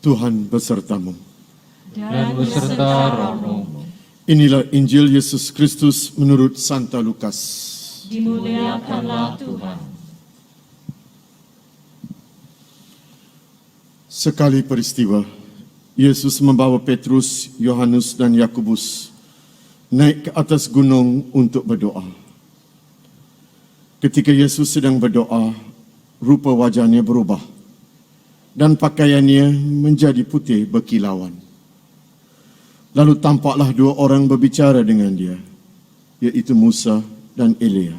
Tuhan besertamu. Dan beserta rohmu. Inilah Injil Yesus Kristus menurut Santa Lukas. Dimuliakanlah Tuhan. Sekali peristiwa, Yesus membawa Petrus, Yohanes dan Yakobus naik ke atas gunung untuk berdoa. Ketika Yesus sedang berdoa, rupa wajahnya berubah dan pakaiannya menjadi putih berkilauan. Lalu tampaklah dua orang berbicara dengan dia, yaitu Musa dan Elia.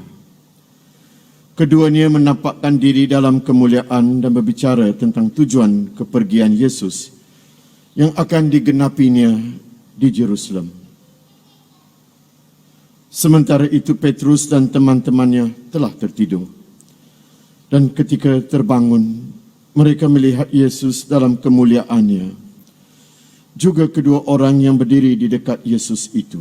Keduanya menampakkan diri dalam kemuliaan dan berbicara tentang tujuan kepergian Yesus yang akan digenapinya di Jerusalem. Sementara itu Petrus dan teman-temannya telah tertidur. Dan ketika terbangun, mereka melihat Yesus dalam kemuliaannya. Juga kedua orang yang berdiri di dekat Yesus itu.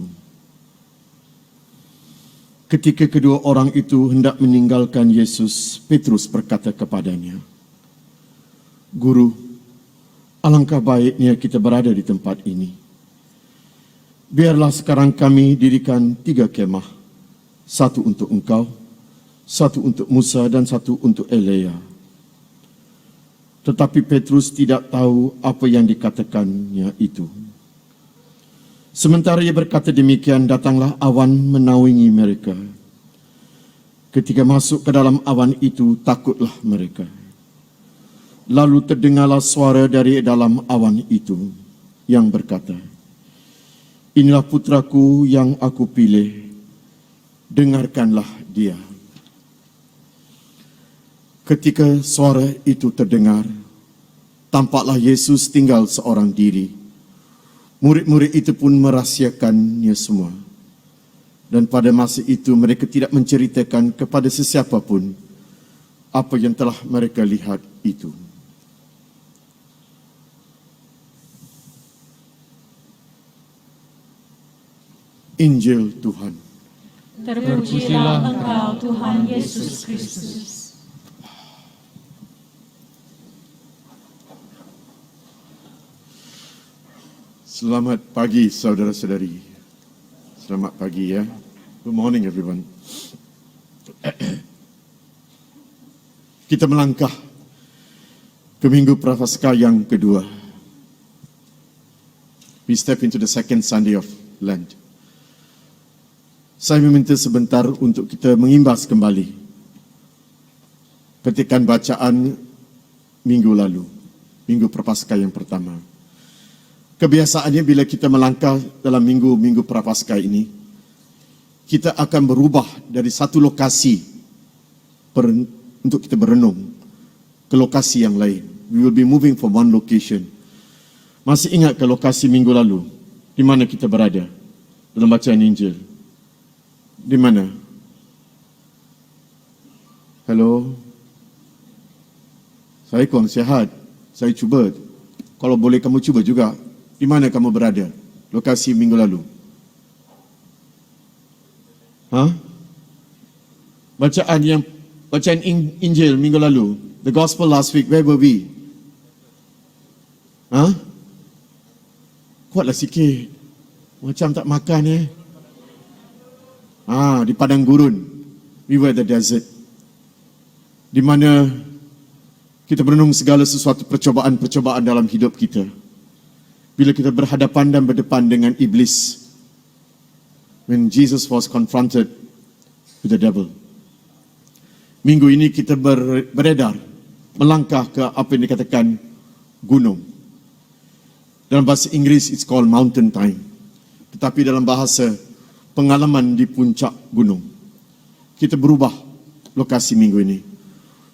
Ketika kedua orang itu hendak meninggalkan Yesus, Petrus berkata kepadanya, "Guru, alangkah baiknya kita berada di tempat ini. Biarlah sekarang kami dirikan 3 kemah, 1 untuk engkau, 1 untuk Musa dan 1 untuk Elia." Tetapi Petrus tidak tahu apa yang dikatakannya itu. Sementara ia berkata demikian, datanglah awan menaungi mereka. Ketika masuk ke dalam awan itu, takutlah mereka. Lalu terdengarlah suara dari dalam awan itu yang berkata, "Inilah putraku yang aku pilih, dengarkanlah dia." Ketika suara itu terdengar, tampaklah Yesus tinggal seorang diri. Murid-murid itu pun merahsiakannya semua. Dan pada masa itu mereka tidak menceritakan kepada sesiapa pun apa yang telah mereka lihat itu. Injil Tuhan. Terpujilah Engkau Tuhan Yesus Kristus. Selamat pagi saudara-saudari. Selamat pagi ya. Good morning everyone. Kita melangkah ke Minggu Prapaskah yang kedua. We step into the second Sunday of Lent. Saya meminta sebentar untuk kita mengimbas kembali petikan bacaan minggu lalu, Minggu Prapaskah yang pertama. Kebiasaannya bila kita melangkah dalam minggu-minggu Prapaskah ini, kita akan berubah dari satu lokasi untuk kita berenung ke lokasi yang lain. We will be moving from one location. Masih ingat ke lokasi minggu lalu? Di mana kita berada dalam bacaan Injil? Di mana? Hello? Saya kurang sihat. Saya cuba. Kalau boleh kamu cuba juga. Di mana kamu berada? Lokasi minggu lalu. Bacaan Injil minggu lalu. The Gospel last week, where were we? Kuatlah sikit. Macam tak makan di padang gurun. We were at the desert. Di mana kita berenung segala sesuatu percobaan-percobaan dalam hidup kita. Bila kita berhadapan dan berdepan dengan iblis. When Jesus was confronted with the devil. Minggu ini kita beredar, melangkah ke apa yang dikatakan gunung. Dalam bahasa Inggeris, it's called mountain time. Tetapi dalam bahasa pengalaman di puncak gunung. Kita berubah lokasi minggu ini.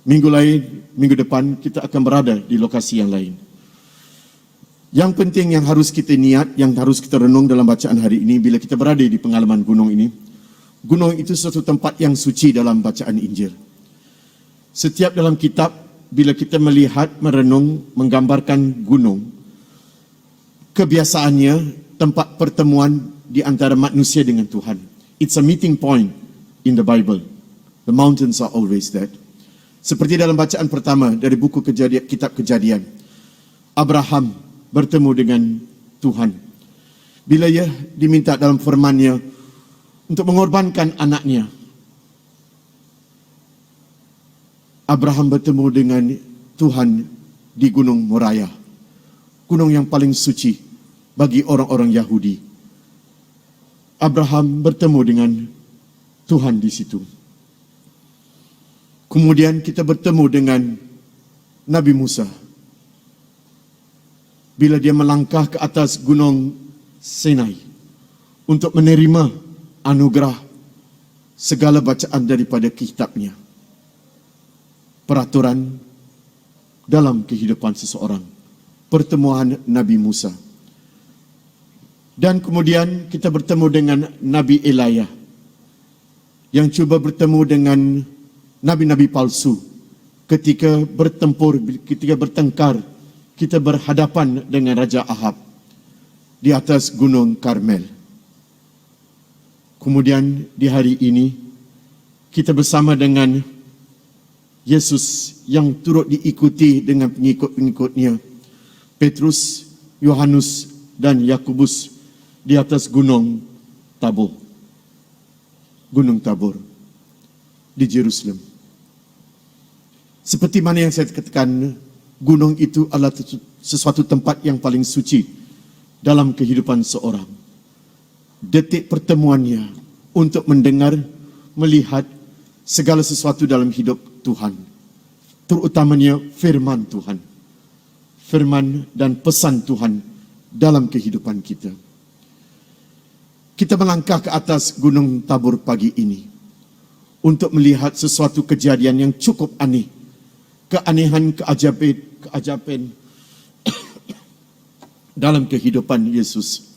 Minggu lain, minggu depan, kita akan berada di lokasi yang lain. Yang penting yang harus kita niat, yang harus kita renung dalam bacaan hari ini, bila kita berada di pengalaman gunung ini, gunung itu suatu tempat yang suci dalam bacaan Injil. Setiap dalam kitab, bila kita melihat, merenung, menggambarkan gunung, kebiasaannya tempat pertemuan di antara manusia dengan Tuhan. It's a meeting point in the Bible. The mountains are always that. Seperti dalam bacaan pertama dari buku kitab Kejadian. Abraham bertemu dengan Tuhan. Bila ia diminta dalam firman-Nya untuk mengorbankan anaknya, Abraham bertemu dengan Tuhan di Gunung Moriah, gunung yang paling suci bagi orang-orang Yahudi. Abraham bertemu dengan Tuhan di situ. Kemudian kita bertemu dengan Nabi Musa. Bila dia melangkah ke atas gunung Sinai untuk menerima anugerah segala bacaan daripada kitabnya. Peraturan dalam kehidupan seseorang. Pertemuan Nabi Musa. Dan kemudian kita bertemu dengan Nabi Elijah yang cuba bertemu dengan nabi-nabi palsu ketika bertempur, ketika bertengkar, kita berhadapan dengan Raja Ahab di atas Gunung Karmel. Kemudian di hari ini kita bersama dengan Yesus yang turut diikuti dengan pengikut-pengikutnya, Petrus, Yohanes dan Yakobus di atas Gunung Tabor. Gunung Tabor di Jerusalem. Seperti mana yang saya katakan, gunung itu adalah sesuatu tempat yang paling suci dalam kehidupan seorang. Detik pertemuannya untuk mendengar, melihat segala sesuatu dalam hidup Tuhan. Terutamanya firman Tuhan. Firman dan pesan Tuhan dalam kehidupan kita. Kita melangkah ke atas Gunung Tabor pagi ini untuk melihat sesuatu kejadian yang cukup aneh. Keanehan, keajaiban dalam kehidupan Yesus.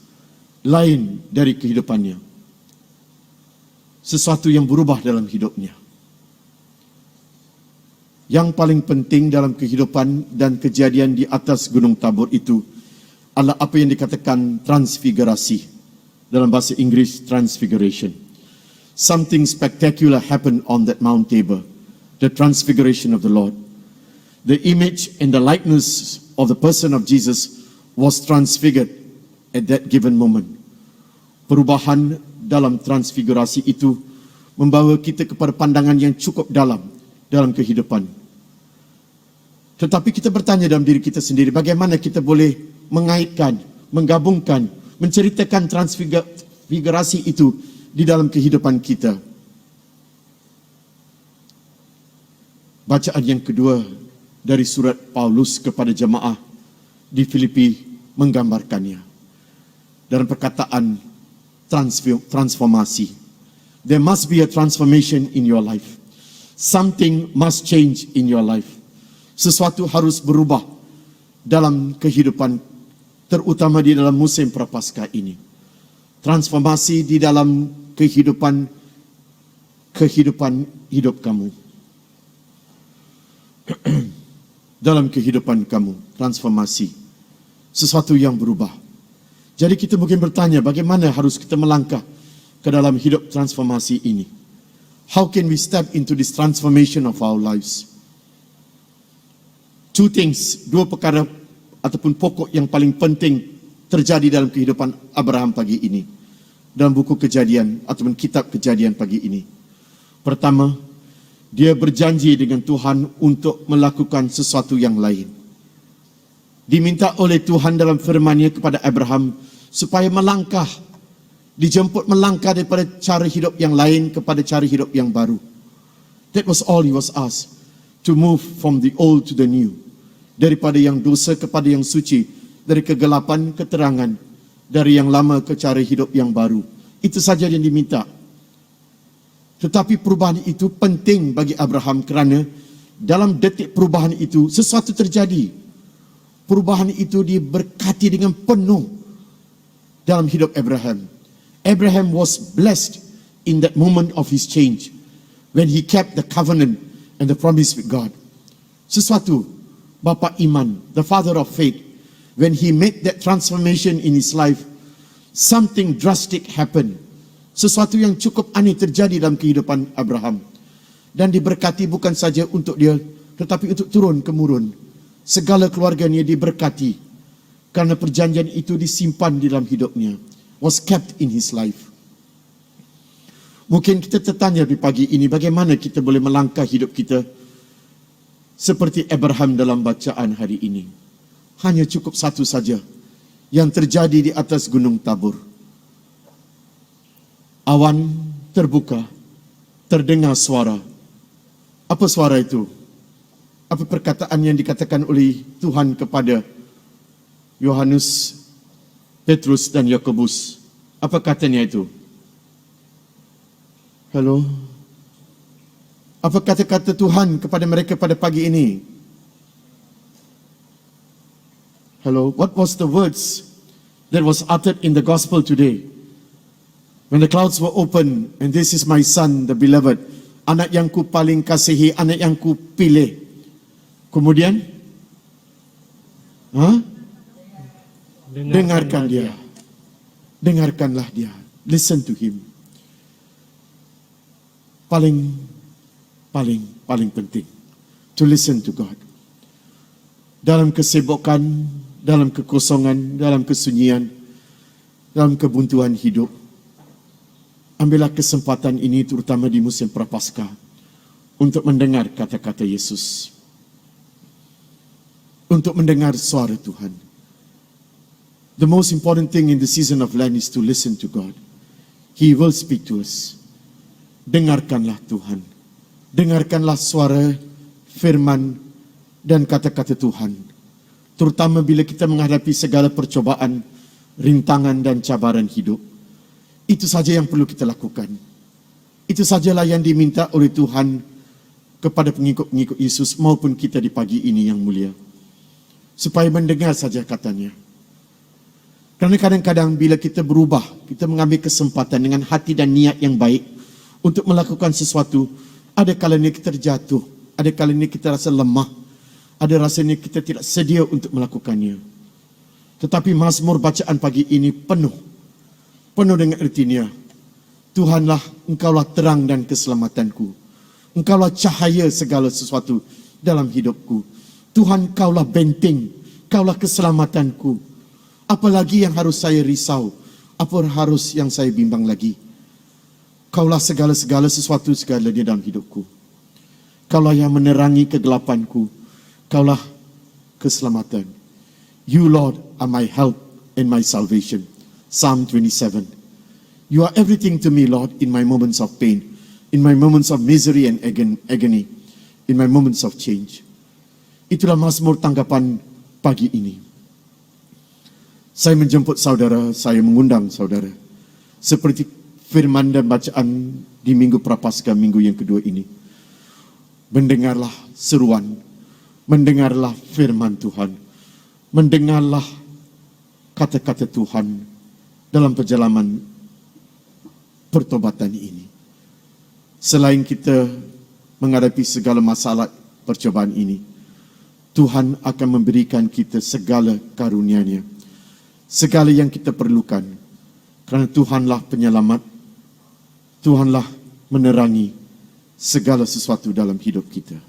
Lain dari kehidupannya. Sesuatu yang berubah dalam hidupnya. Yang paling penting dalam kehidupan dan kejadian di atas Gunung Tabor itu adalah apa yang dikatakan transfigurasi. Dalam bahasa Inggeris, transfiguration. Something spectacular happened on that Mount Tabor. The transfiguration of the Lord. The image and the likeness of the person of Jesus was transfigured at that given moment. Perubahan dalam transfigurasi itu membawa kita kepada pandangan yang cukup dalam kehidupan. Tetapi kita bertanya dalam diri kita sendiri, bagaimana kita boleh mengaitkan, menggabungkan, menceritakan transfigurasi itu di dalam kehidupan kita. Bacaan yang kedua dari surat Paulus kepada jemaah di Filipi menggambarkannya. Dalam perkataan transformasi. There must be a transformation in your life. Something must change in your life. Sesuatu harus berubah dalam kehidupan, terutama di dalam musim prapaskah ini. Transformasi di dalam kehidupan hidup kamu. Dalam kehidupan kamu, transformasi. Sesuatu yang berubah. Jadi kita mungkin bertanya, bagaimana harus kita melangkah ke dalam hidup transformasi ini? How can we step into this transformation of our lives? Two things, dua perkara ataupun pokok yang paling penting terjadi dalam kehidupan Abraham pagi ini. Dalam buku Kejadian ataupun kitab Kejadian pagi ini. Pertama, dia berjanji dengan Tuhan untuk melakukan sesuatu yang lain. Diminta oleh Tuhan dalam firman-Nya kepada Abraham supaya melangkah, dijemput melangkah daripada cara hidup yang lain kepada cara hidup yang baru. That was all he was asked, to move from the old to the new. Daripada yang dosa kepada yang suci, dari kegelapan ke terangan, dari yang lama ke cara hidup yang baru. Itu saja yang diminta. Tetapi perubahan itu penting bagi Abraham kerana dalam detik perubahan itu sesuatu terjadi. Perubahan itu diberkati dengan penuh dalam hidup Abraham. Abraham was blessed in that moment of his change when he kept the covenant and the promise with God. Sesuatu bapa iman, the father of faith, when he made that transformation in his life, something drastic happened. Sesuatu yang cukup aneh terjadi dalam kehidupan Abraham. Dan diberkati bukan saja untuk dia, tetapi untuk turun-temurun. Segala keluarganya diberkati Karena perjanjian itu disimpan di dalam hidupnya. Was kept in his life. Mungkin kita tertanya di pagi ini, bagaimana kita boleh melangkah hidup kita seperti Abraham dalam bacaan hari ini. Hanya cukup satu saja yang terjadi di atas Gunung Tabor. Awan terbuka, terdengar suara. Apa suara itu? Apa perkataan yang dikatakan oleh Tuhan kepada Yohanes, Petrus dan Yakobus? Apa katanya itu? Halo? Apa kata-kata Tuhan kepada mereka pada pagi ini? Hello? What was the words that was uttered in the gospel today? When the clouds were open, and this is my son, the beloved, anak yang ku paling kasihi, anak yang ku pilih. Kemudian, dengarkan dia. Dengarkanlah dia. Listen to him. Paling penting. To listen to God. Dalam kesibukan, dalam kekosongan, dalam kesunyian, dalam kebuntuan hidup, ambillah kesempatan ini terutama di musim Prapaskah untuk mendengar kata-kata Yesus. Untuk mendengar suara Tuhan. The most important thing in the season of Lent is to listen to God. He will speak to us. Dengarkanlah Tuhan. Dengarkanlah suara, firman, dan kata-kata Tuhan. Terutama bila kita menghadapi segala percobaan, rintangan dan cabaran hidup. Itu saja yang perlu kita lakukan. Itu sajalah yang diminta oleh Tuhan kepada pengikut-pengikut Yesus maupun kita di pagi ini yang mulia. Supaya mendengar saja katanya. Kerana kadang-kadang bila kita berubah, kita mengambil kesempatan dengan hati dan niat yang baik untuk melakukan sesuatu, ada kalanya kita terjatuh, ada kalanya kita rasa lemah, ada rasanya kita tidak sedia untuk melakukannya. Tetapi mazmur bacaan pagi ini penuh dengan ertinya. Tuhanlah, Engkaulah terang dan keselamatanku. Engkaulah cahaya segala sesuatu dalam hidupku. Tuhan, Kaulah benteng, Kaulah keselamatanku. Apalagi yang harus saya risau? Apa harus yang saya bimbang lagi? Kaulah segala-segala sesuatu segalanya dalam hidupku. Kaulah yang menerangi kegelapanku. Kaulah keselamatan. You, Lord, are my help and my salvation. Psalm 27. You are everything to me, Lord, in my moments of pain, in my moments of misery and agony, in my moments of change. Itulah mazmur tanggapan pagi ini. Saya menjemput saudara, saya mengundang saudara. Seperti firman dan bacaan di minggu Prapaskah, minggu yang kedua ini. Mendengarlah seruan, mendengarlah firman Tuhan, mendengarlah kata-kata Tuhan dalam perjalanan pertobatan ini. Selain kita menghadapi segala masalah percobaan ini, Tuhan akan memberikan kita segala karunia-Nya. Segala yang kita perlukan. Kerana Tuhanlah penyelamat. Tuhanlah menerangi segala sesuatu dalam hidup kita.